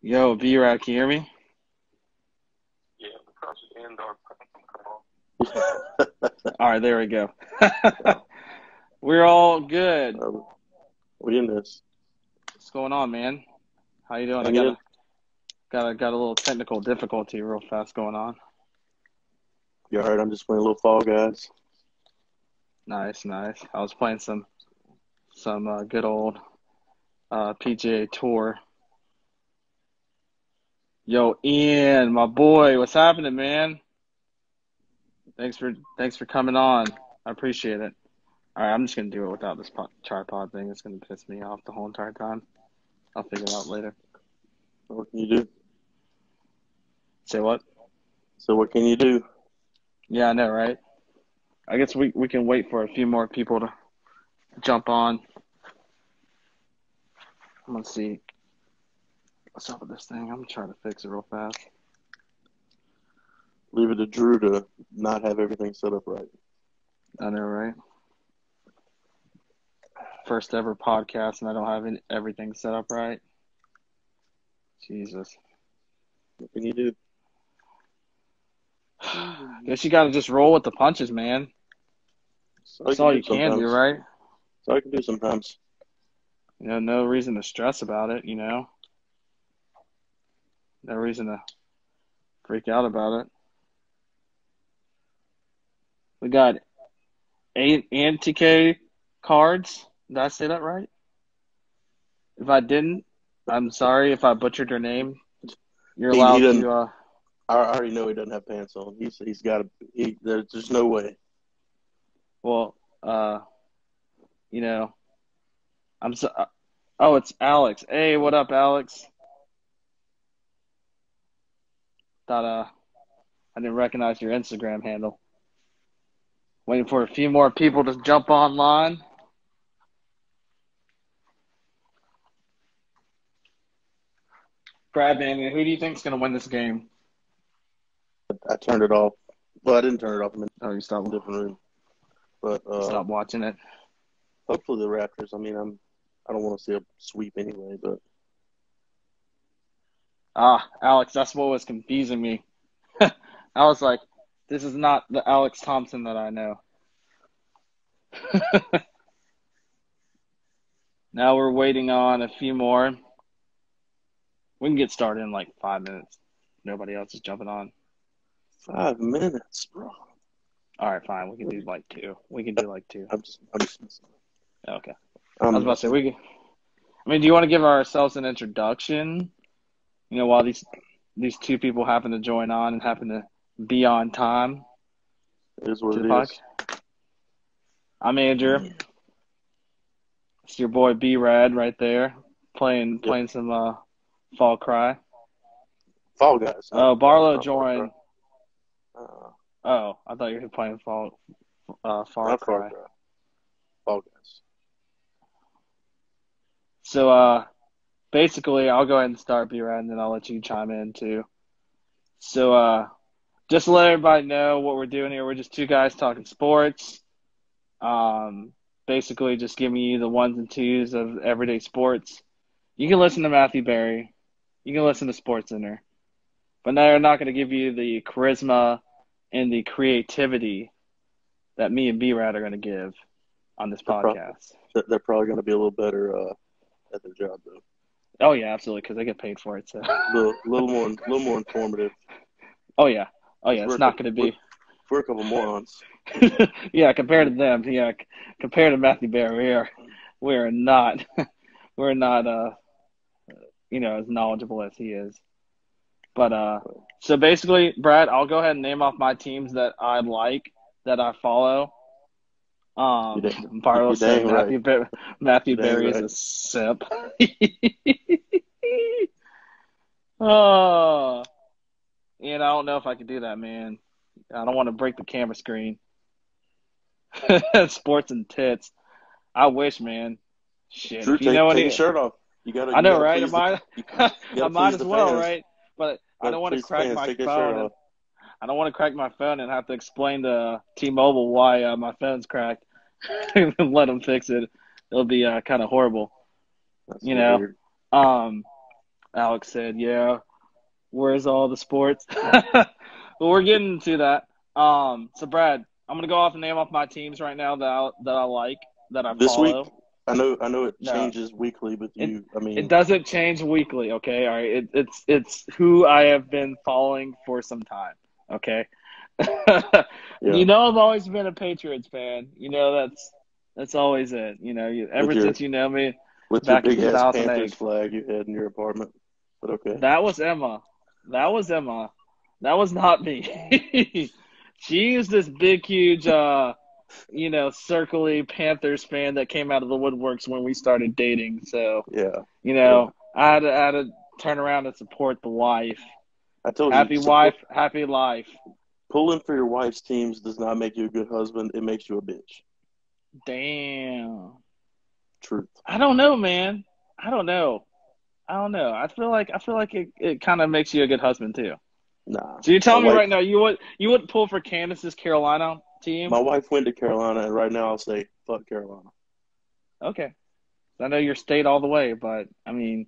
Yo, B-Rad, can you hear me? Yeah, the country indoor come on. All right, there we go. Oh, We're all good. um, we in this. What's going on, man? How you doing? I Hang got in. a got a little technical difficulty real fast going on. You heard I'm just playing a little Fall Guys. Nice, nice. I was playing some good old PGA Tour. Yo, Ian, my boy, what's happening, man? Thanks for coming on. I appreciate it. All right, I'm just gonna do it without this tripod thing. It's gonna piss me off the whole entire time. I'll figure it out later. What can you do? Say what? So what can you do? Yeah, I know, right? I guess we can wait for a few more people to jump on. I'm gonna see what's up with this thing. I'm gonna try to fix it real fast. Leave it to Drew to not have everything set up right. I know, right? First ever podcast, and I don't have everything set up right. Jesus. What can you do? Guess you gotta just roll with the punches, man. That's all you That's can all do you can do, sometimes. right? That's all you can do sometimes. No reason to stress about it, No reason to freak out about it. We got eight anti cards. Did I say that right? If I didn't, I'm sorry if I butchered your name. You're He allowed doesn't. to. I already know he doesn't have pants on. He's got to. There's no way. Well, uh, you know, I'm so. Oh, it's Alex. Hey, what up, Alex? Thought I didn't recognize your Instagram handle. Waiting for a few more people to jump online. Brad, man, who do you think's gonna win this game? I turned it off. Well, I didn't turn it off. I'm in Oh, you a stop. different room. But You stop watching it. hopefully the Raptors. I mean, I don't want to see a sweep anyway, but Ah, Alex, that's what was confusing me. I was like, this is not the Alex Thompson that I know. Now we're waiting on a few more. We can get started in like 5 minutes. Nobody else is jumping on. 5 minutes, bro. All right, fine. We can do like two. We can do like two. I'm just messing. Okay. I was I'm about to say messing. we can. I mean, do you want to give ourselves an introduction? While these two people happen to join on and happen to be on time It is to what the it podcast. is. I'm Andrew. Yeah. It's your boy B Rad right there, playing Yep. playing some Fall Cry. Fall Guys, Oh, not Barlow not Far Cry. joined. Oh, I thought you were playing Far Not Far Cry. Cry. Fall Guys. So basically, I'll go ahead and start B Rad, and then I'll let you chime in too. So just to let everybody know what we're doing here, we're just two guys talking sports. Basically just giving you the ones and twos of everyday sports. You can listen to Matthew Berry. You can listen to SportsCenter. But they're not going to give you the charisma and the creativity that me and B-Rad are going to give on this They're, pro- podcast. they're probably going to be a little better at their job though. Oh, yeah, absolutely, because they get paid for it. So. Little more informative. Oh, yeah. Oh, yeah, We're it's a not couple, going to we're, be. we're a couple morons. Yeah, compared to them. Yeah, compared to Matthew Berry, we are not, we're not, as knowledgeable as he is. But so basically, Brad, I'll go ahead and name off my teams that I like, that I follow. Barlow You said dang right. Matthew You dang Berry is right. a simp. Oh, I don't know if I could do that, man. I don't want to break the camera screen. Sports and tits. I wish, man. Shit, Drew, if you know take any, your shirt off. You gotta I you know, gotta right? please you I gotta might please as the well, fans. right? But I You gotta don't want to please the crack fans. my Take your shirt phone and off. I don't want to crack my phone and have to explain to T-Mobile why my phone's cracked and let them fix it. It'll be kind of horrible, That's you so know. weird. Um, Alex said, "Yeah, where's all the sports?" But we're getting to that. So Brad, I'm gonna go off and name off my teams right now that I like that I This week, follow. I know it No, changes weekly with it you. I it mean, doesn't change weekly. Okay, all right. It's who I have been following for some time. Okay. yeah, You know, I've always been a Patriots fan. You know, that's always it. You know, with ever your since you know me with your back in big ass Panthers 2008. flag you had in your apartment. But okay, That was Emma. That was Emma. That was not me. She is this big, huge, circly Panthers fan that came out of the woodworks when we started dating. So, yeah, yeah. I had to turn around and support the wife. I told you, Happy support wife, happy life. pulling for your wife's teams does not make you a good husband. It makes you a bitch. Damn. Truth. I don't know, man. I don't know. I don't know. I feel like it kind of makes you a good husband too. Nah, So you're my telling me wife, right now you would pull for Candace's Carolina team? my wife went to Carolina, and right now I'll say fuck Carolina. Okay. I know you're state all the way, but I mean,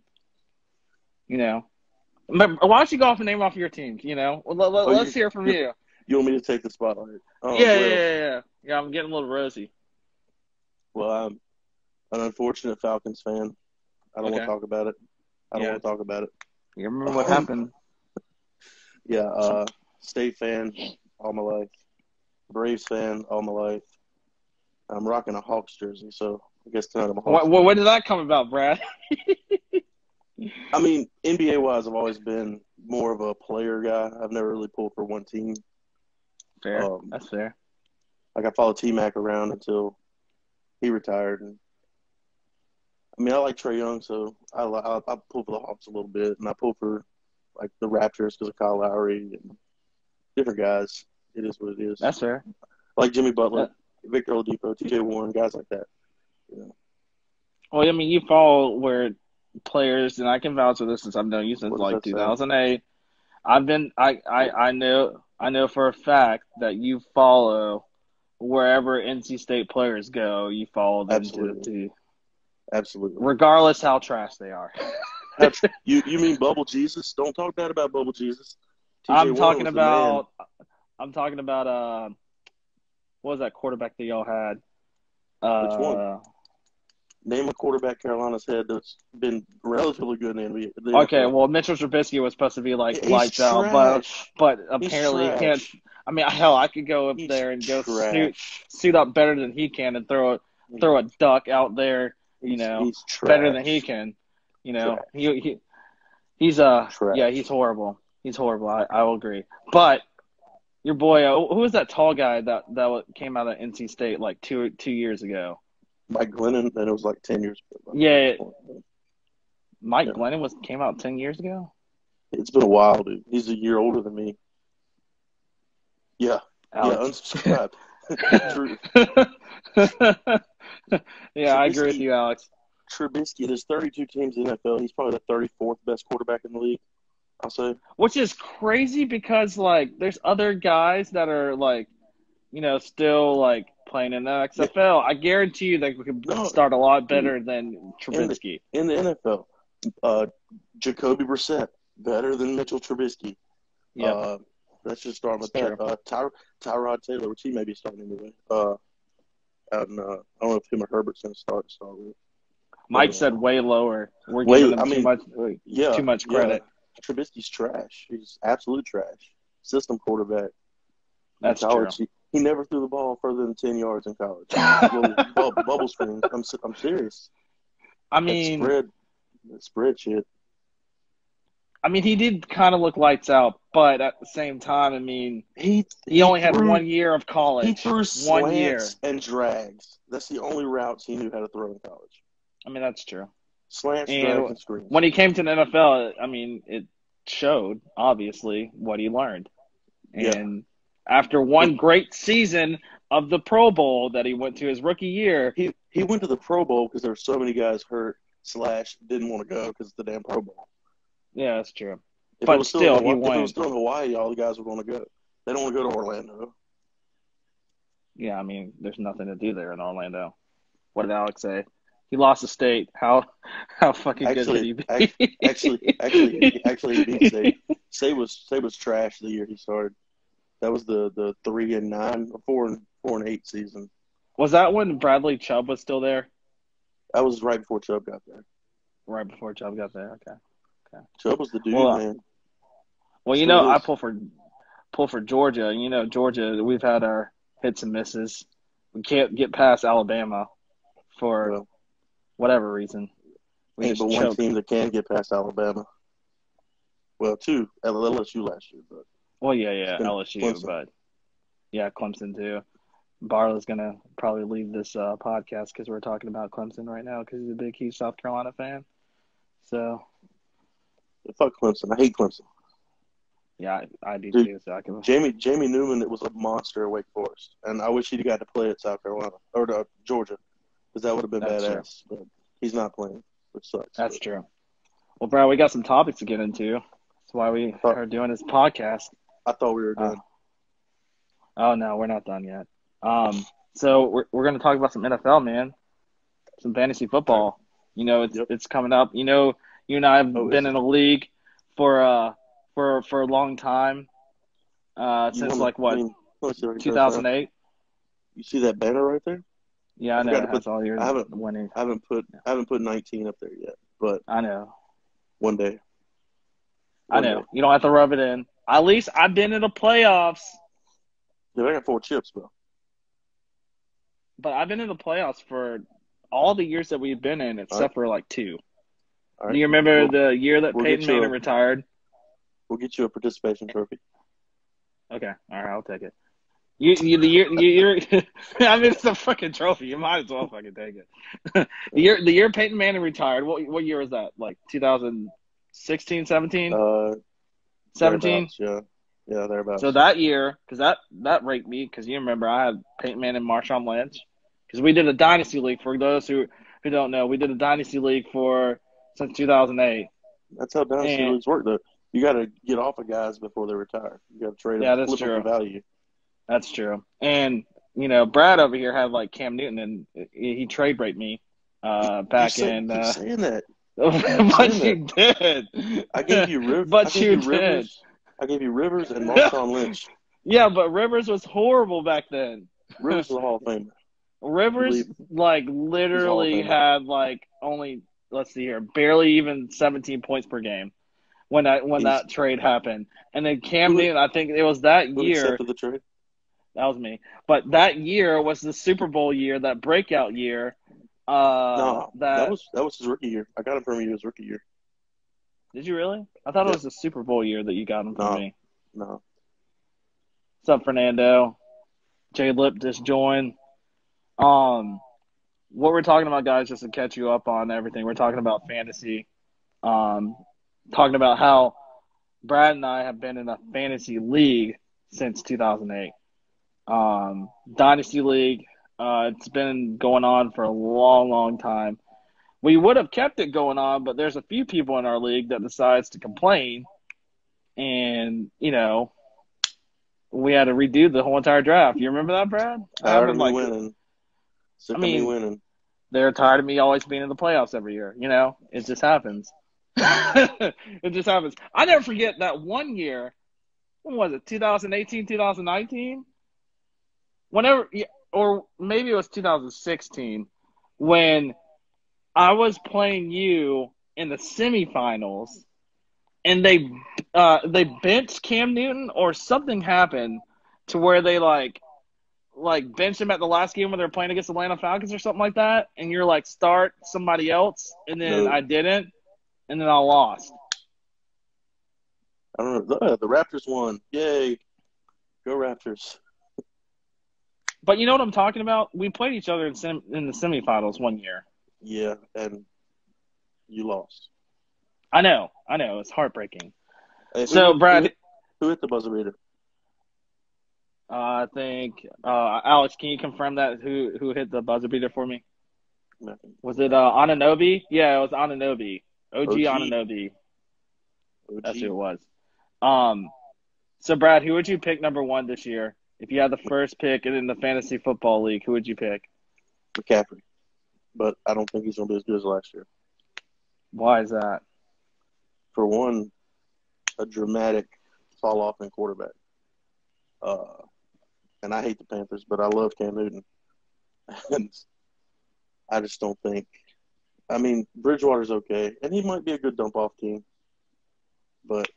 you know, why don't you go off and name off your teams? Oh, Let's hear from you, you. you want me to take the spotlight? Yeah, yeah, Well, yeah, yeah. Yeah, I'm getting a little rosy. I'm an unfortunate Falcons fan. I don't want Okay. to talk about it. I don't Yeah. want to talk about it. You remember what happened? Yeah, State fan all my life. Braves fan all my life. I'm rocking a Hawks jersey, so I guess tonight I'm a Hawks fan. When did that come about, Brad? I mean, NBA wise, I've always been more of a player guy. I've never really pulled for one team. Fair. Um, That's fair. like I followed T Mac around until he retired, and I mean, I like Trey Young, so I pull for the Hawks a little bit, and I pull for like the Raptors because of Kyle Lowry and different guys. It is what it is. That's fair. Like Jimmy Butler, That, Victor Oladipo, T.J. Warren, guys like that. You know, well, I mean, you follow where players, and I can vouch for this since I've known you since what does like that say? 2008. I know for a fact that you follow wherever NC State players go, you follow them Absolutely, to absolutely. regardless how trash they are. You mean Bubble Jesus? Don't talk bad about Bubble Jesus. T.J. I'm Warren talking was the man. about I'm talking about what was that quarterback that y'all had? Which one? Uh Name a quarterback Carolina's had that's been relatively good in the okay, NFL. well Mitchell Trubisky was supposed to be like He's lights out, but trash. but He's apparently he can't. trash. I mean, hell, I could go up He's there and go trash. suit up better than he can and throw a duck out there, He's better than he trash. can. Trash. He's yeah, he's Trash. horrible. He's horrible. I will agree. But your boy, who was that tall guy that came out of NC State like two years ago? Mike Glennon, and it was like 10 years ago. Yeah, Mike Yeah. Glennon came out 10 years ago. It's been a while, dude. He's a year older than me. Yeah. Yeah, Alex. unsubscribe. True. Yeah, I agree with Trubisky, you, Alex. Trubisky, there's 32 teams in the NFL. He's probably the 34th best quarterback in the league, I'll say. Which is crazy because like there's other guys that are like, still like playing in the Yeah. XFL. I guarantee you they could No, start a lot dude. better than In the, Trubisky. in the NFL, Jacoby Brissett, better than Mitchell Trubisky. Yep, Let's just start it's with that. true. Tyrod Taylor, which he may be starting anyway. And I don't know if him or Herbert's going to start with. But, Mike said way lower. We're giving them I mean, yeah, too much yeah. credit. Trubisky's trash. He's absolute trash. System quarterback. In That's true. college, he never threw the ball further than 10 yards in college. Little bubble screens. I'm serious. I That mean, spread shit. he did kind of look lights out, but at the same time, I mean, He he only had threw 1 year of college. he threw 1 year. slants and drags. That's the only routes he knew how to throw in college. I mean, that's true. Slants, And drags, and screens. when he came to the NFL, I mean, it showed obviously what he learned. Yeah. And after one great season of the Pro Bowl that he went to his rookie year, He went to the Pro Bowl because there were so many guys hurt / didn't want to go because of the damn Pro Bowl. yeah, that's true. If But it was still, he if it was went. still in Hawaii, all the guys were going to go. They don't want to go to Orlando. Yeah, I mean, there's nothing to do there in Orlando. What did Alex say? He lost to State. How fucking good could Actually, he be? he beat State. State was trash the year he started. That was the 3-9 or 4-8 season. Was that when Bradley Chubb was still there? That was right before Chubb got there. Right before Chubb got there. Okay. Chubb was the dude, Well, man. well, I Still is. pull for Georgia. Georgia, we've had our hits and misses. We can't get past Alabama for Well, whatever reason. We ain't just but one choked. team that can get past Alabama. Well, two, LSU last year, but Well, it's yeah, been LSU, Clemson. but yeah, Clemson too. Barlow's gonna probably leave this podcast because we're talking about Clemson right now because he's a big, huge South Carolina fan. So Fuck Clemson. I hate Clemson. yeah, I do Dude, too. So I can. Jamie Newman, it was a monster at Wake Forest, and I wish he'd got to play at South Carolina or to Georgia, because that would have been That's true. badass. But he's not playing, which sucks. That's true. Well, Brad, we got some topics to get into. That's why we are doing this podcast. I thought we were done. Oh no, we're not done yet. So we're going to talk about some NFL, man. Some fantasy football. It's coming up. You and I have been in a league for a long time. Since like what, 2008? You see that banner right there? Yeah, I know. It has all your winning. I haven't put 19 up there yet, but I know. One day. I know. You don't have to rub it in. At least I've been in the playoffs. Dude, I got 4 chips, bro. But I've been in the playoffs for all the years that we've been in, except for like 2. All right. Do you remember the year that Peyton Manning retired? We'll get you a participation trophy. Okay. All right, I'll take it. The year I mean, it's a fucking trophy. You might as well fucking take it. The year Peyton Manning retired. What year was that? Like 2016, 17? 17? Yeah, thereabouts. So that year, because that raked me, because you remember I had Peyton Manning, Marshawn Lynch, because we did a dynasty league. For those who don't know, we did a dynasty league since 2008. That's how dynasty leagues work, though. You got to get off of guys before they retire. You got to trade them. Yeah, that's true. Value. That's true. And Brad over here had like Cam Newton, and he trade raped me back in. Keep saying that. But you did. I gave you Rivers. But you did. I gave you Rivers and Marshawn Lynch. Yeah, but Rivers was horrible back then. Rivers was a Hall of Famer. Rivers like literally had like only, let's see here, barely even 17 points per game when that trade happened. And then Cam Newton, I think it was that year. Accepted the trade? That was me. But that year was the Super Bowl year, that breakout year. No, that was his rookie year. I got him from you his rookie year. Did you really? I thought it was the Super Bowl year that you got him from me. No. What's up, Fernando? Jay Lip just joined. What we're talking about, guys, just to catch you up on everything, we're talking about fantasy. Talking about how Brad and I have been in a fantasy league since 2008. Dynasty League. It's been going on for a long, long time. We would have kept it going on, but there's a few people in our league that decides to complain, and we had to redo the whole entire draft. You remember that, Brad? Tired of me winning. Sick of me winning. They're tired of me always being in the playoffs every year. It just happens. It just happens. I never forget that one year. When was it? 2018, 2019? Whenever, or maybe it was 2016 when I was playing you in the semifinals, and they benched Cam Newton, or something happened to where they like benched him at the last game when they were playing against the Atlanta Falcons or something like that, and you're like, start somebody else, and then I didn't, and then I lost. I don't know. The Raptors won. Yay. Go Raptors. But you know what I'm talking about? We played each other in the semifinals one year. Yeah, and you lost. I know. It's heartbreaking. Hey, Brad, who hit the buzzer beater? I think Alex, can you confirm that? Who hit the buzzer beater for me? Nothing. Was it Anunoby? Yeah, it was Anunoby. OG Anunoby. That's who it was. So Brad, who would you pick number 1 this year? If you had the first pick in the fantasy football league, who would you pick? McCaffrey. but I don't think he's going to be as good as last year. Why is that? For one, a dramatic fall off in quarterback. And I hate the Panthers, but I love Cam Newton. And I just don't think – I mean, Bridgewater's okay, and he might be a good dump-off team. But,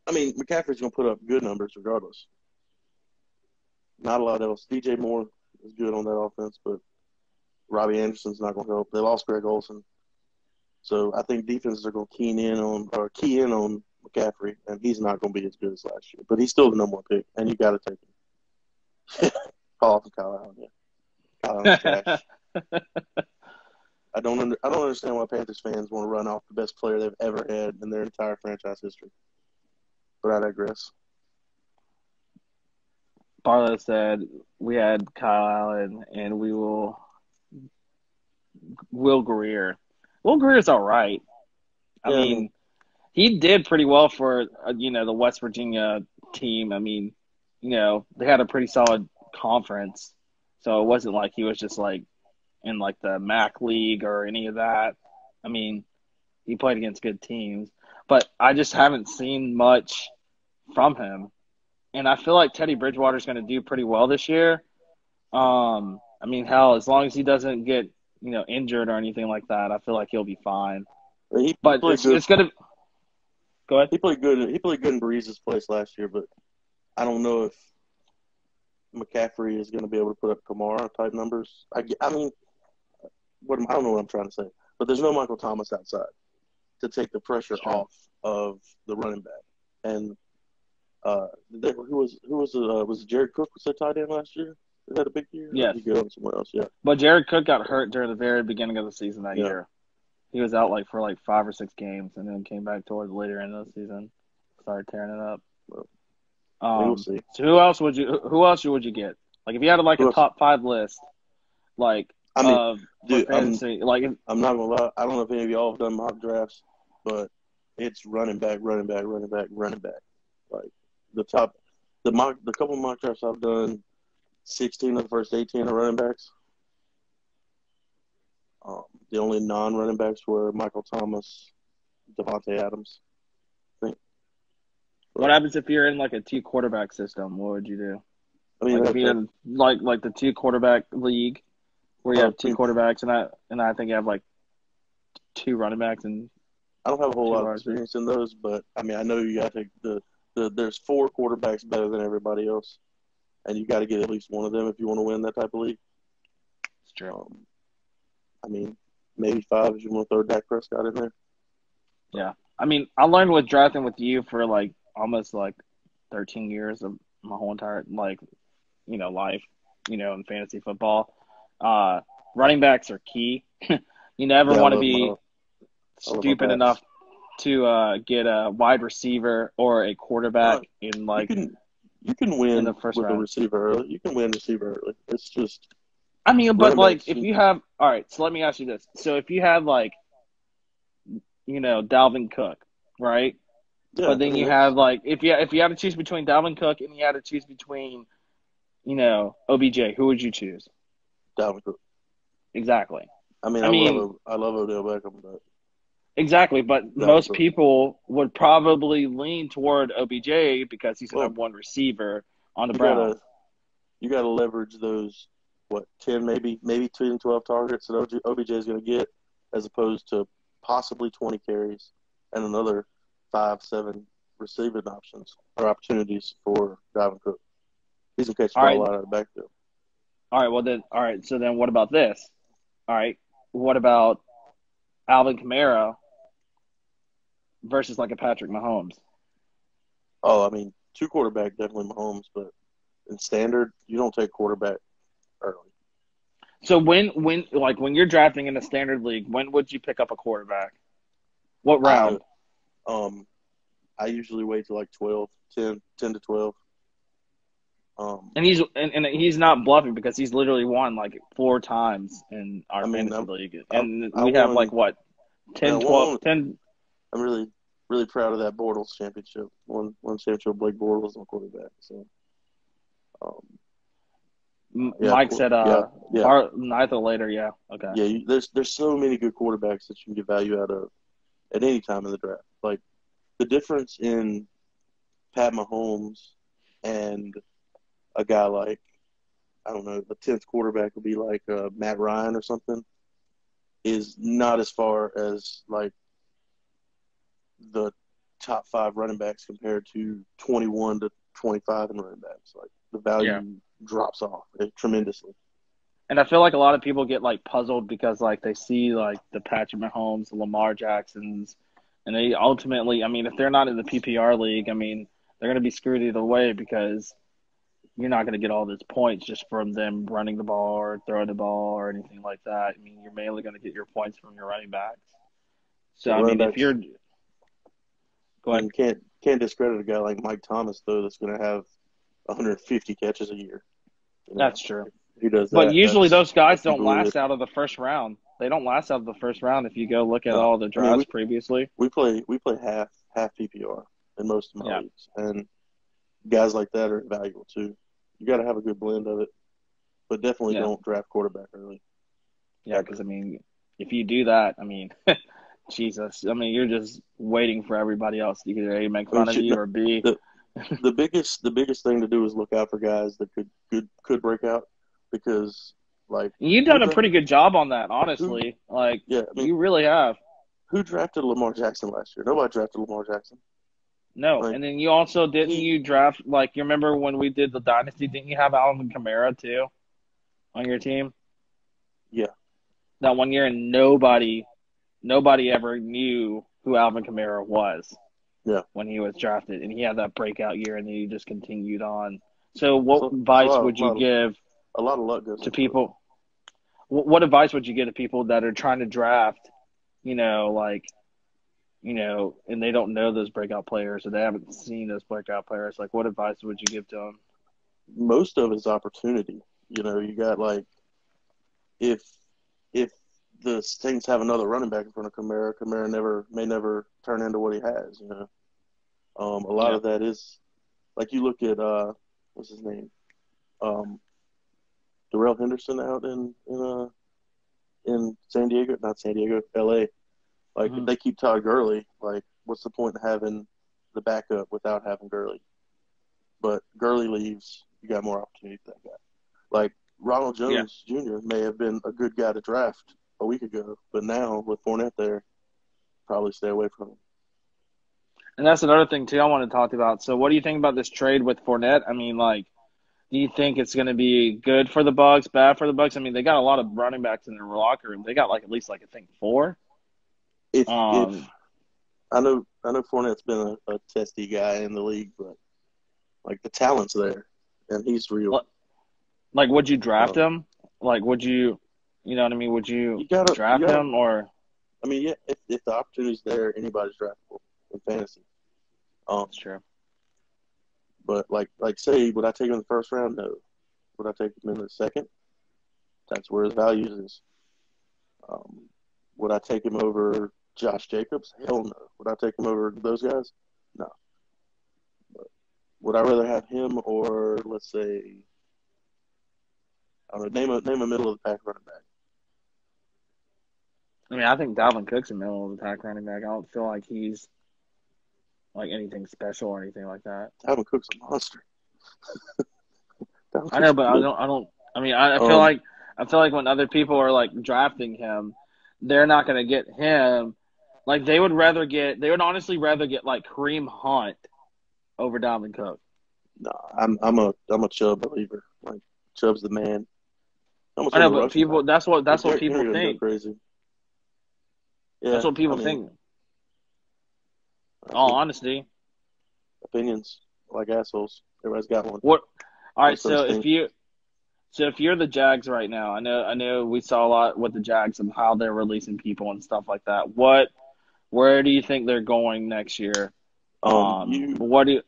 I mean, McCaffrey's going to put up good numbers regardless. Not a lot else. DJ Moore is good on that offense, but Robbie Anderson's not going to help. They lost Greg Olsen. So I think defenses are going to key in on McCaffrey, and he's not going to be as good as last year. But he's still the number one pick, and you got to take him. Call off Kyle Allen, yeah. Kyle Allen's trash. I don't understand why Panthers fans want to run off the best player they've ever had in their entire franchise history. But I digress. Barlow said we had Kyle Allen and Will Greer. Will Greer's all right. I mean, he did pretty well for the West Virginia team. I mean, they had a pretty solid conference, so it wasn't like he was just like in like the MAC league or any of that. I mean, he played against good teams, but I just haven't seen much from him. And I feel like Teddy Bridgewater's going to do pretty well this year. I mean, hell, as long as he doesn't get, injured or anything like that, I feel like he'll be fine. But it's going to – go ahead. He played good in Breeze's place last year, but I don't know if McCaffrey is going to be able to put up Kamara-type numbers. I mean, I don't know what I'm trying to say. But there's no Michael Thomas outside to take the pressure off of the running back. And was Jared Cook was their tight end last year? They had a big year? Yes. He go on somewhere else, yeah. But Jared Cook got hurt during the very beginning of the season that year. He was out for 5 or 6 games and then came back towards the later end of the season. Started tearing it up. We'll see. So who else would you get? Like if you had a top 5 list, fantasy, I'm not gonna lie. I don't know if any of y'all have done mock drafts, but it's running back. Like the couple of mock drafts I've done, 16 of the first 18 are running backs. The only non-running backs were Michael Thomas, Devontae Adams. I think. What happens if you're in a 2 quarterback system? What would you do? I mean, if you're in the 2 quarterback league, where you have 2 quarterbacks, and I think you have 2 running backs and. I don't have a whole lot of experience in those, but I mean, I know you got to take there's 4 quarterbacks better than everybody else, and you got to get at least one of them if you want to win that type of league. It's true. I mean, maybe 5 if you want to throw Dak Prescott in there. Yeah, I mean, I learned with drafting with you for almost 13 years of my whole entire life, in fantasy football. Running backs are key. You never want to be stupid enough to get a wide receiver or a quarterback in you can win in the first with round. a receiver early. You can win receiver early. It's just I mean, but if you have all right, so let me ask you this. So if you have Dalvin Cook, right? Yeah, but then you have if you had to choose between Dalvin Cook and you had to choose between OBJ, who would you choose? Dalvin Cook. Exactly. I love Odell Beckham, but exactly, but most people would probably lean toward OBJ because he's the number 1 receiver on the Browns. You got to leverage those 10 maybe 10 12 targets that OBJ is going to get, as opposed to possibly 20 carries and another 5-7 receiving options or opportunities for Dalvin Cook. He's going to catch the ball out of the backfield. All right. So then what about this? All right. What about Alvin Kamara versus a Patrick Mahomes? Oh, I mean, 2 quarterback, definitely Mahomes, but in standard, you don't take quarterback early. So when you're drafting in a standard league, when would you pick up a quarterback? What round? I usually wait till 12, 10 to 12. And he's not bluffing because he's literally won 4 times in our fantasy league. And we have 10, 12, 10. I'm really, really proud of that Bortles championship. One championship, Blake Bortles on quarterback. So, Yeah, Mike said yeah. ninth or later. Yeah. Okay. Yeah, there's so many good quarterbacks that you can get value out of at any time in the draft. Like the difference in Pat Mahomes and a guy like, I don't know, the 10th quarterback would be like Matt Ryan or something, is not as far as like the top 5 running backs compared to 21 to 25 in running backs. Like the Yeah. value drops off tremendously. And I feel like a lot of people get like puzzled because like they see like the Patrick Mahomes, the Lamar Jacksons, and they ultimately, I mean, if they're not in the PPR league, I mean, they're going to be screwed either way because you're not going to get all those points just from them running the ball or throwing the ball or anything like that. I mean, you're mainly going to get your points from your running backs. So The I running mean, if backs, you're go I ahead. mean, can't discredit a guy like Mike Thomas though that's going to have 150 catches a year. You know, That's true. he does But that. usually those guys That's don't people that. last out of the first round. They don't last out of the first round if you go look at No, all the I mean drafts previously. we play half PPR in most of my Yeah. leagues, and guys like that are valuable too. You got to have a good blend of it, but definitely Yeah. don't draft quarterback early. Yeah, because I mean, if you do that, I mean, Jesus, I mean, you're just waiting for everybody else to either A, make I mean, fun of you or B. the the biggest thing to do is look out for guys that could break out because like You've who done a pretty good job on that, who honestly. Like, yeah, I mean you really have. who drafted Lamar Jackson last year? Nobody drafted Lamar Jackson. No, Like and then you also didn't he you draft like you remember when we did the dynasty? Didn't you have Alvin Kamara too on your team yeah. that one year? And nobody ever knew who Alvin Kamara was Yeah. when he was drafted, and he had that breakout year, and then he just continued on. So, what There's advice would you give a lot of luck goes to into it. people? What advice would you give to people that are trying to draft? You know, like and they don't know those breakout players, or they haven't seen those breakout players. Like, what advice would you give to them? Most of it is opportunity. You know, you got like if if the Saints have another running back in front of Kamara, Kamara may never turn into what he has. You know, a lot Yeah. of that is like you look at what's his name, um, Darrell Henderson out in San Diego, not San Diego, L.A. Like if Mm-hmm. they keep Todd Gurley, like what's the point in having the backup without having Gurley? But Gurley leaves, you got more opportunity for that guy. Like Ronald Yeah. Jones Jr. may have been a good guy to draft a week ago, but now with Fournette there, probably stay away from him. And that's another thing too I want to talk about. So, what do you think about this trade with Fournette? I mean, like, do you think it's going to be good for the Bucks, bad for the Bucks? I mean, they got a lot of running backs in their locker room. They got like at least like I think four. If Um, I know Fournette's been a testy guy in the league, but like the talent's there, and he's real. like, would you draft Um, him? Like, would you, you know what I mean? Would you you draft gotta. him or? I mean, yeah, if the opportunity's there, anybody's draftable in fantasy. Um, That's true. but like say, would I take him in the first round? No. Would I take him in the second? That's where his values is. Um, would I take him over Josh Jacobs? Hell no. Would I take him over those guys? No. But would I rather have him or let's say I don't know, name a middle of the pack running back? I mean, I think Dalvin Cook's a middle of the pack running back. I don't feel like he's like anything special or anything like that. Dalvin Cook's a monster. Dalvin I know, Cook's but I good. don't. I don't. I mean, I feel Um, like when other people are like drafting him, they're not going to get him. Like they would rather get. They would honestly rather get like Kareem Hunt over Dalvin Cook. no, I'm a Chubb believer. Like Chubb's the man. Almost I know, over but rushing people. back. That's If what Derrick Henry people doesn't go think. crazy, That's yeah. what I people mean, think. I All think honesty. opinions like assholes. Everybody's got one What? All on right. some stink. So if you're the Jags right now, I know we saw a lot with the Jags and how they're releasing people and stuff like that. Where do you think they're going next year? You What do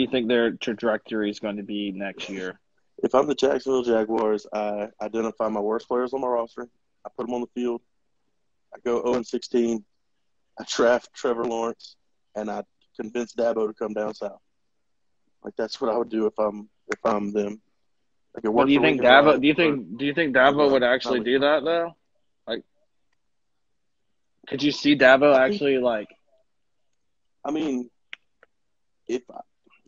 you think their trajectory is going to be next year? If I'm the Jacksonville Jaguars, I identify my worst players on my roster. I put them on the field. I go 0-16. I draft Trevor Lawrence, and I convince Dabo to come down south. Like that's what I would do if I'm them. Like it But worked do you for think Lincoln Dabo? Riley, Do you but think Dabo would not actually Lincoln do Riley. that though? Like, could you see Dabo I think. actually like? I mean, if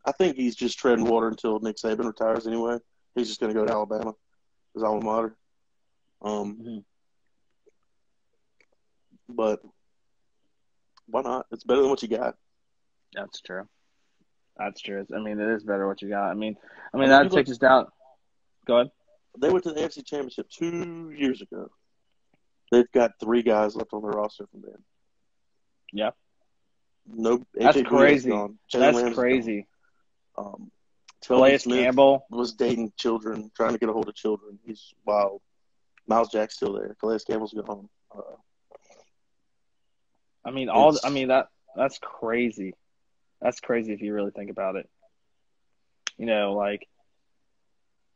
I think he's just treading water until Nick Saban retires anyway. He's just going to go to Alabama, his alma mater. Mhm. But why not? It's better than what you got. That's true. That's true. I mean, it is better what you got. I I mean mean, you that look. takes us down. Go ahead. They went to the AFC Championship 2 years ago. They've got 3 guys left on their roster from then. Yeah, No, that's AJ Bouye's crazy. gone. Jalen That's Ramsey's gone. crazy. Telvin Calais Smith Campbell. was dating children, trying to get a hold of children. He's wild. Miles Jack's still there. Calais Campbell's gone. I mean, It's that's crazy. That's crazy if you really think about it. Like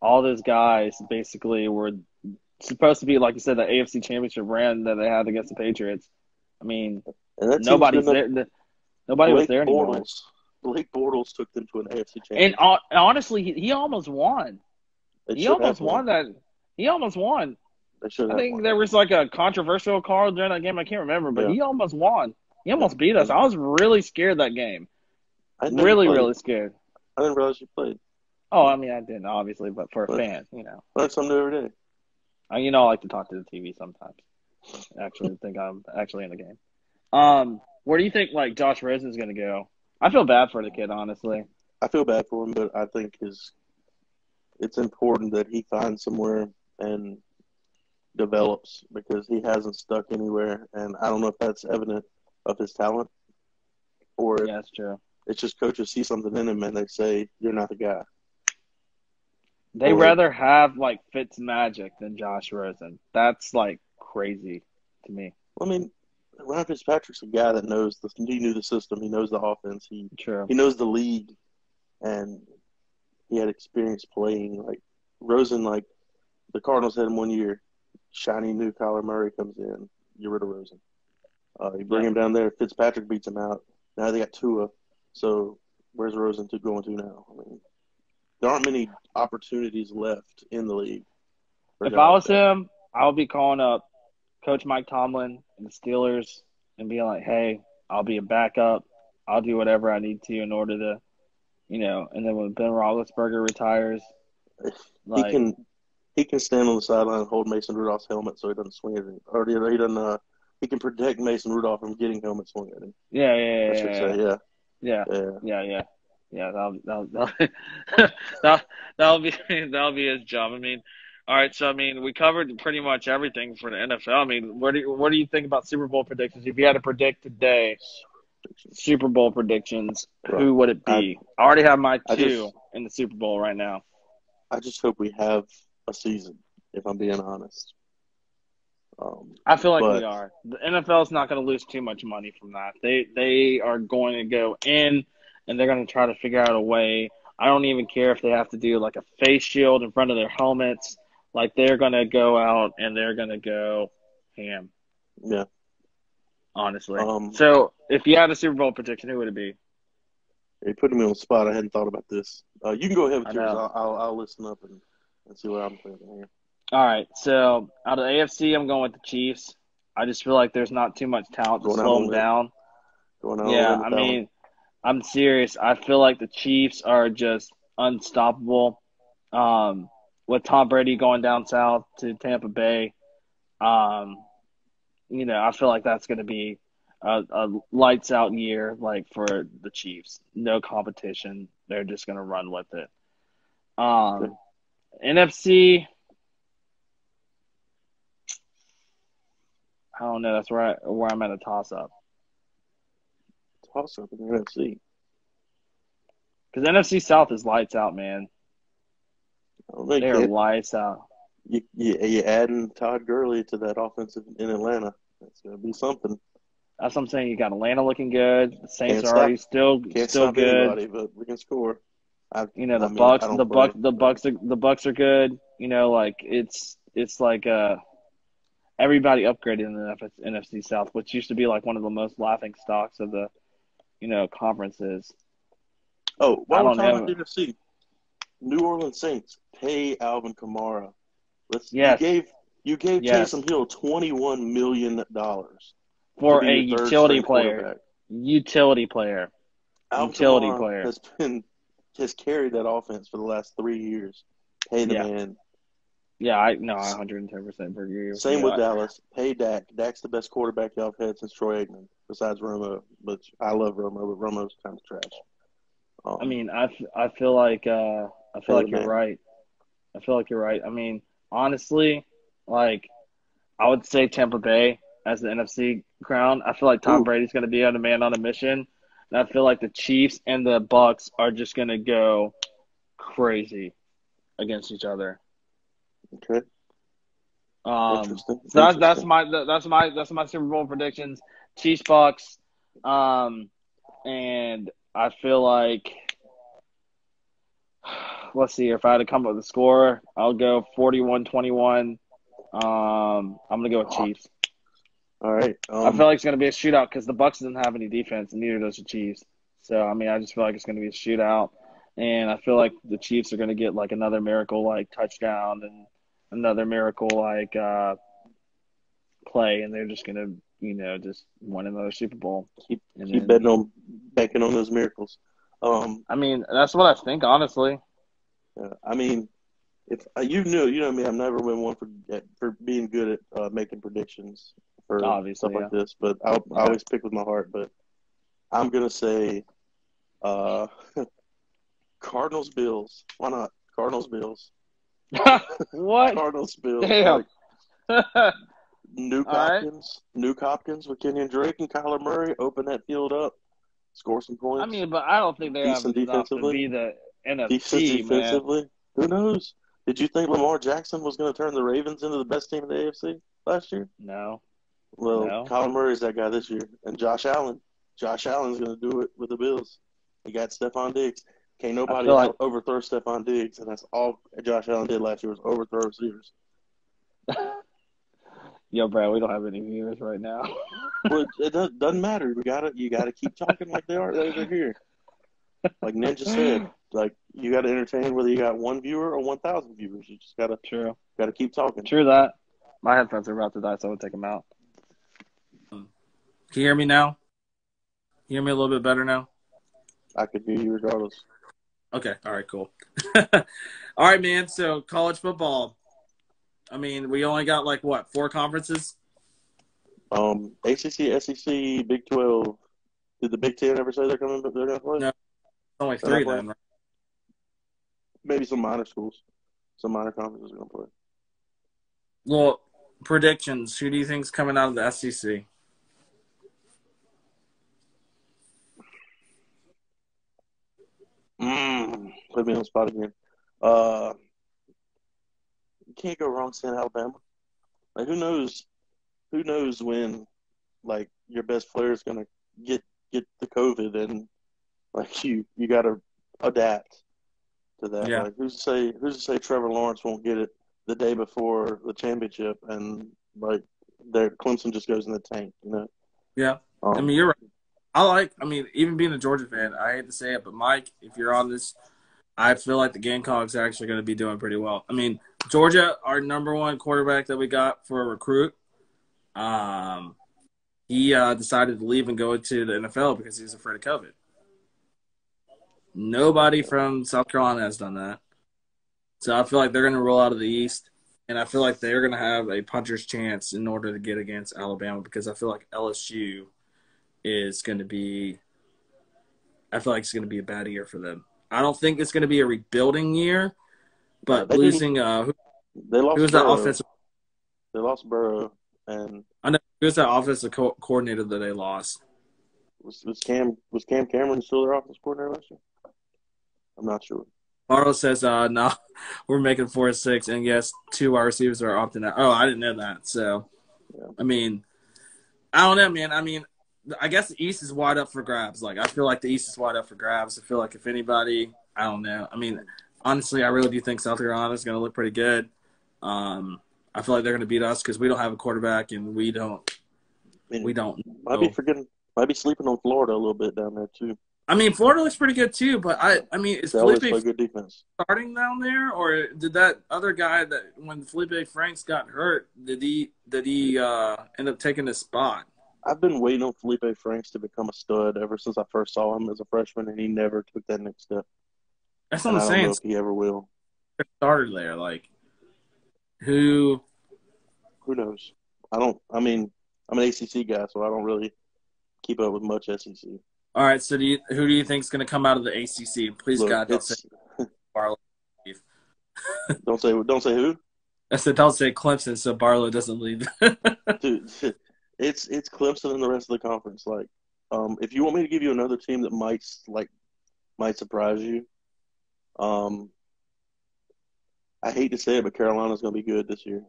all those guys basically were supposed to be, like you said, the AFC Championship run that they had against the Patriots. I mean, and that team's good nobody's enough. there. Nobody was there anymore. Blake Bortles took them to an AFC And Championship. honestly, he almost won. They He should have almost won. won that. He almost won. They should I have think won. there was like a controversial call during that game. I can't remember, but Yeah. he almost won. He almost Yeah. beat us. I was really scared that game. I didn't know you Really, played. really scared. I didn't realize you played. Oh, I mean, I didn't obviously, but for a But fan, learn something new every day. I like to talk to the TV sometimes. Actually, think I'm actually in the game. Where do you think like Josh Rosen's gonna go? I feel bad for the kid, honestly. I feel bad for him, but I think it's important that he finds somewhere and develops because he hasn't stuck anywhere, and I don't know if that's evident of his talent or if Yeah, that's true. it's just coaches see something in him and they say you're not the guy. They Or rather have like Fitz Magic than Josh Rosen. That's like crazy to me. I mean, Ryan Fitzpatrick's a guy that he knew the system, he knows the offense, he True. knows the league, and he had experience playing. Like Rosen, like the Cardinals had him 1 year. Shiny new Kyler Murray comes in, get rid of Rosen. You bring him down there, Fitzpatrick beats him out. Now they got Tua. So where's Rosen to going to now? I mean, there aren't many opportunities left in the league. If I was him, I would be calling up Coach Mike Tomlin and the Steelers and being like, "Hey, I'll be a backup. I'll do whatever I need to in order to, And then when Ben Roethlisberger retires, like, he can stand on the sideline and hold Mason Rudolph's helmet so he doesn't swing at him, or he doesn't. He can protect Mason Rudolph from getting helmet swung at him. yeah, I should say, yeah. Yeah. That'll be his job. I mean, all right. So I mean, we covered pretty much everything for the NFL. I mean, what do you think about Super Bowl predictions? If you had to predict today, Super Bowl predictions, who would it be? I already have my two in the Super Bowl right now. I just hope we have a season, if I'm being honest. I feel like we are. The NFL is not going to lose too much money from that. They are going to go in, and they're going to try to figure out a way. I don't even care if they have to do like a face shield in front of their helmets. Like they're going to go out and they're going to go ham. Yeah. Honestly. So if you had a Super Bowl prediction, who would it be? You're putting me on the spot. I hadn't thought about this. You can go ahead with yours. I'll listen up and see what I'm thinking here. All right. So out of the AFC, I'm going with the Chiefs. I just feel like there's not too much talent to slow them down. Yeah, I mean, I'm serious. I feel like the Chiefs are just unstoppable. With Tom Brady going down south to Tampa Bay, I feel like that's going to be a lights out year, like for the Chiefs. No competition. They're just going to run with it. NFC, I don't know. That's where I'm at a toss up. Toss up in the NFC. Because NFC South is lights out, man. They're lights out. You adding Todd Gurley to that offensive in Atlanta. That's going to be something. That's what I'm saying. You got Atlanta looking good. The Saints are already still good. Anybody, but we can score. The Bucks are good. It's like everybody upgraded in the NFC South, which used to be like one of the most laughing stocks of the conferences. Oh, why don't we talk about the NFC? New Orleans Saints, pay Alvin Kamara. Yes. You gave Yes. Taysom Hill $21 million to For be a your third utility string player. quarterback. Utility player. Alvin Utility Kamara player. has carried that offense for the last 3 years. Pay the Yeah. man. Yeah, I 110% agree with Same you. with Dallas. Pay Dak. Dak's the best quarterback y'all have had since Troy Aikman, besides Romo. But I love Romo, but Romo's kind of trash. I mean, I feel like you're man. right. I feel like you're right. I mean, honestly, like I would say Tampa Bay as the NFC crown. I feel like Tom Brady's going to be on a man on a mission, and I feel like the Chiefs and the Bucks are just going to go crazy against each other. Okay. Interesting. So that's my Super Bowl predictions. Chiefs, Bucks, and I feel like, let's see, if I had to come up with a score, I'll go 41-21. I'm gonna go with Chiefs. All right. I feel like it's gonna be a shootout because the Bucks doesn't have any defense, and neither does the Chiefs. So I mean, I just feel like it's gonna be a shootout, and I feel like the Chiefs are gonna get like another miracle like touchdown and another miracle like play, and they're just gonna just win another Super Bowl. Keep banking on those miracles. I mean, that's what I think, honestly. I mean, if you know me, I've never been one for being good at making predictions for Obviously, stuff like this, but I always pick with my heart. But I'm gonna say Cardinals Bills. Why not Cardinals Bills? What? Cardinals Bills. Damn. Nuke Hopkins with Kenyon Drake and Kyler Murray open that field up, score some points. I mean, but I don't think they have enough to be the NFC, defensively. man. Who knows? Did you think Lamar Jackson was going to turn the Ravens into the best team in the AFC last year? No. Well, no. Kyler Murray's that guy this year, and Josh Allen. Josh Allen's going to do it with the Bills. He got Stephon Diggs. Can't nobody overthrow Stephon Diggs, and that's all Josh Allen did last year was overthrow receivers. Yo, Brad, we don't have any viewers right now. Well, it doesn't matter. You gotta keep talking like they're here. Like Ninja said, like you gotta entertain whether you got 1 viewer or 1,000 viewers. You just gotta keep talking. True that. My headphones are about to die, so I would take them out. Can you hear me now? You hear me a little bit better now? I could hear you regardless. Okay. All right. Cool. All right, man. So college football. I mean, we only got 4 conferences? ACC, SEC, Big 12. Did the Big 10 ever say they're going to play? No, only 3 then. Right? Maybe some minor schools. Some minor conferences are going to play. Well, predictions. Who do you think's coming out of the SEC? Put me on the spot again. You can't go wrong saying Alabama. Like who knows when your best player is gonna get the COVID and you gotta adapt to that. Yeah. Like who's to say Trevor Lawrence won't get it the day before the championship and Clemson just goes in the tank, you know? Yeah. I mean you're right. Even being a Georgia fan, I hate to say it, but Mike, if you're on this, I feel like the Gamecocks are actually going to be doing pretty well. I mean, Georgia, our number 1 quarterback that we got for a recruit, he decided to leave and go to the NFL because he was afraid of COVID. Nobody from South Carolina has done that. So I feel like they're going to roll out of the East, and I feel like they're going to have a puncher's chance in order to get against Alabama because I feel like LSU is going to be – I feel like it's going to be a bad year for them. I don't think it's going to be a rebuilding year, but losing who was that offensive? They lost Burrow, and I know who was that offensive coordinator that they lost. Was Cam Cameron still their offensive coordinator last year? I'm not sure. Marlo says, no, we're making 4-6, and yes, 2 wide receivers are opting out. Oh, I didn't know that. So, yeah. I mean, I don't know, man. I mean, I guess the East is wide up for grabs. I feel like the East is wide up for grabs. I feel like if anybody, I don't know. I mean, honestly, I really do think South Carolina is going to look pretty good. I feel like they're going to beat us because we don't have a quarterback and we don't. Might be sleeping on Florida a little bit down there too. I mean, Florida looks pretty good too, but I mean, is They always Felipe play good defense. starting down there, or did that other guy that when Felipe Franks got hurt, did he end up taking his spot? I've been waiting on Felipe Franks to become a stud ever since I first saw him as a freshman, and he never took that next step. That's what And I'm I don't know saying. if he ever will. Starter there, like who? Who knows? I mean, I'm an ACC guy, so I don't really keep up with much SEC. All right, so who do you think is going to come out of the ACC? Please, Look, God, don't say Barlow. don't say who. I said don't say Clemson, so Barlow doesn't leave. Dude, it's Clemson and the rest of the conference. Like, if you want me to give you another team that might surprise you, I hate to say it, but Carolina's going to be good this year.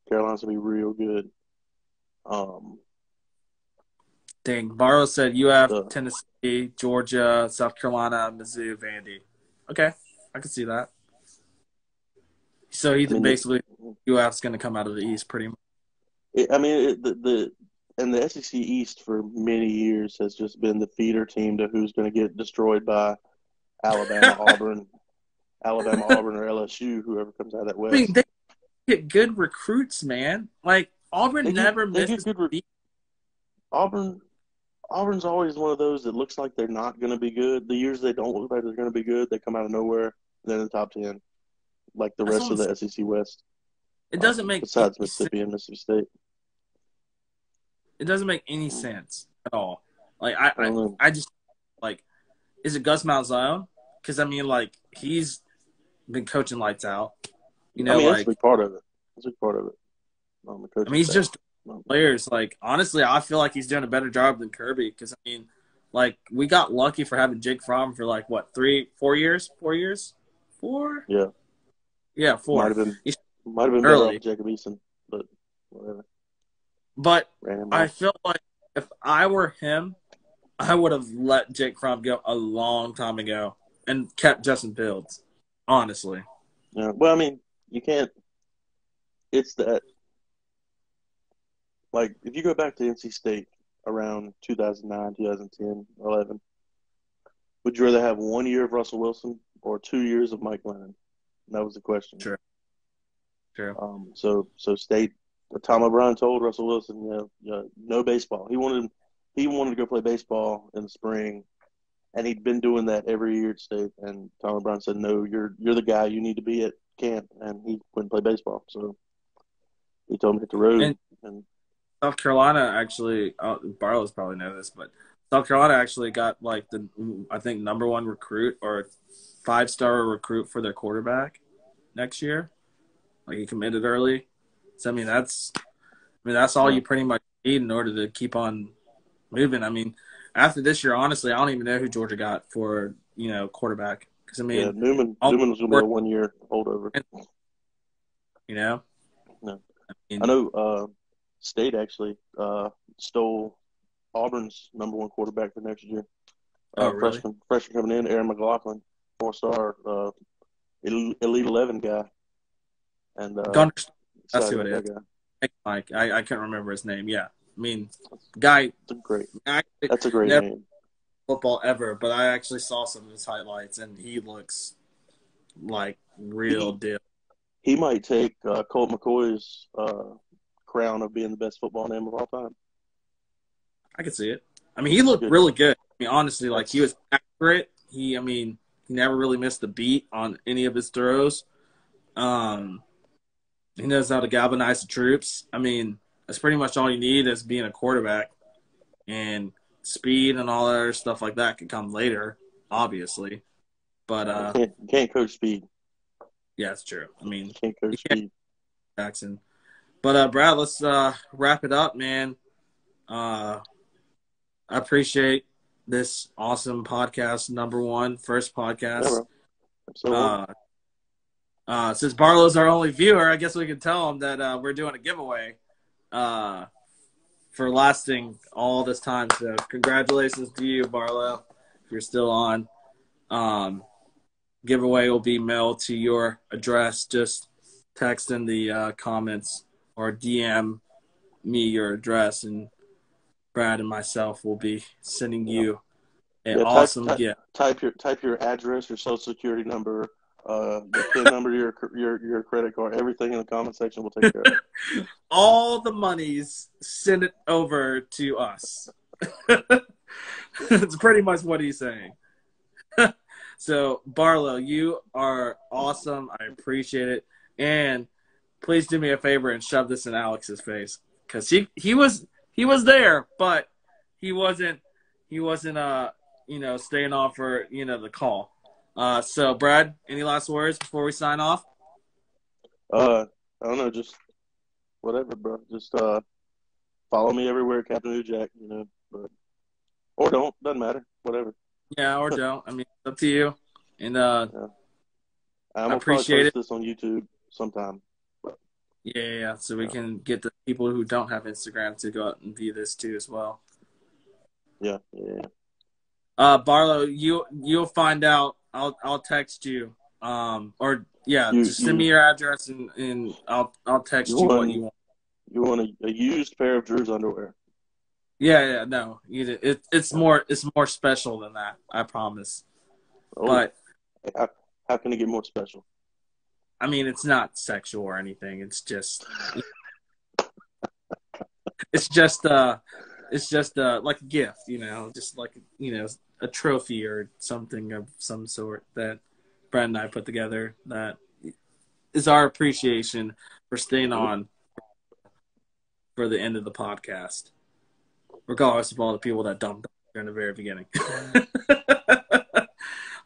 Carolina's going to be real good. Dang, Barlow said you have The- Tennessee, Georgia, South Carolina, Mizzou, Vandy. Okay, I can see that. So he's basically UF's going to come out of the East pretty much. The SEC East for many years has just been the feeder team to who's going to get destroyed by Alabama, Auburn, or LSU, whoever comes out of that West. I mean, they get good recruits, man. Like Auburn never misses a beat. Auburn's always one of those that looks like they're not going to be good. The years they don't look like they're going to be good, they come out of nowhere. They're in the top 10, like the rest of the SEC West. It doesn't make besides Mississippi and Mississippi State. It doesn't make any sense at all. Like I just like, is it Gus Malzahn? Because I mean, like he's been coaching lights out. You know, that's a big part of it. That's a big part of it. I mean, he's just players. Like honestly, I feel like he's doing a better job than Kirby. Because I mean, like we got lucky for having Jake Fromm for like what 4 years? 4 years? 4? Yeah, 4. Might have been early. Better off Jacob Eason, but whatever. But I feel like if I were him, I would have let Jake Fromm go a long time ago and kept Justin Fields. Honestly. Yeah. Well, I mean, you can't. It's that. Like, if you go back to NC State around 2009, 2010, 11, would you rather have 1 year of Russell Wilson or 2 years of Mike Lennon? That was the question. Sure. So State. Tom O'Brien told Russell Wilson, no baseball. He wanted to go play baseball in the spring, and he'd been doing that every year at State. And Tom O'Brien said, "No, you're the guy. You need to be at camp." And he wouldn't play baseball, so he told him to hit the road. And South Carolina actually, Barlow's probably know this, but South Carolina actually got like I think number 1 recruit or 5-star recruit for their quarterback next year. Like he committed early. So I mean that's all you pretty much need in order to keep on moving. I mean, after this year, honestly, I don't even know who Georgia got for quarterback because I mean Newman was going to be a 1 year holdover. No. I know State actually stole Auburn's number 1 quarterback for next year. Really? Freshman coming in, Aaron McLaughlin, 4-star, Elite 11 guy. And that's who it is. Mike, I can't remember his name. Yeah, I mean, guy. That's a great name. Football ever, but I actually saw some of his highlights, and he looks like real deal. He might take Colt McCoy's crown of being the best football name of all time. I could see it. I mean, he looked really good. I mean, honestly, like he was accurate. He never really missed a beat on any of his throws. He knows how to galvanize the troops. I mean, that's pretty much all you need as being a quarterback. And speed and all that other stuff like that can come later, obviously. But you can't coach speed. Yeah, it's true. I mean, you can't coach speed. Jackson. But Brad, let's wrap it up, man. I appreciate this awesome podcast, first podcast. Yeah, absolutely. Since Barlow's our only viewer, I guess we can tell him that we're doing a giveaway for lasting all this time. So congratulations to you, Barlow, if you're still on. Giveaway will be mailed to your address. Just text in the comments or DM me your address, and Brad and myself will be sending you an Yeah, awesome gift. type your address, your social security number, the PIN number, your credit card, everything in the comment section. We'll take care of it. All the monies, send it over to us. It's pretty much what he's saying. So, Barlow, you are awesome. I appreciate it. And please do me a favor and shove this in Alex's face, because he was there, but he wasn't staying off for the call. So, Brad, any last words before we sign off? I don't know, just whatever, bro. Just follow me everywhere, Captain New Jack. But or don't, doesn't matter, whatever. Yeah, or don't. I mean, it's up to you. And I'm gonna appreciate probably post this on YouTube sometime. Yeah. So we can get the people who don't have Instagram to go out and view this too as well. Yeah. Barlow, you'll find out. I'll text you. Just send me your address and I'll text you what you want. You want a used pair of Drew's underwear? Yeah. No, it's more special than that. I promise. Oh, but how can it get more special? I mean, it's not sexual or anything. It's just like a gift, just like a trophy or something of some sort that Brad and I put together. That is our appreciation for staying on for the end of the podcast, regardless of all the people that dumped in the very beginning.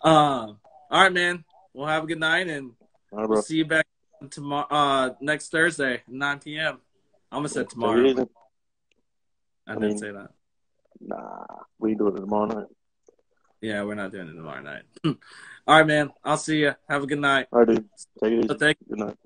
All right, man. We'll have a good night, and we'll see you back tomorrow, next Thursday, 9 p.m. I'm gonna say tomorrow. I didn't say that. Nah, we do it tomorrow night. Yeah, we're not doing it tomorrow night. All right, man. I'll see you. Have a good night. All right, dude. Take it easy. Good night.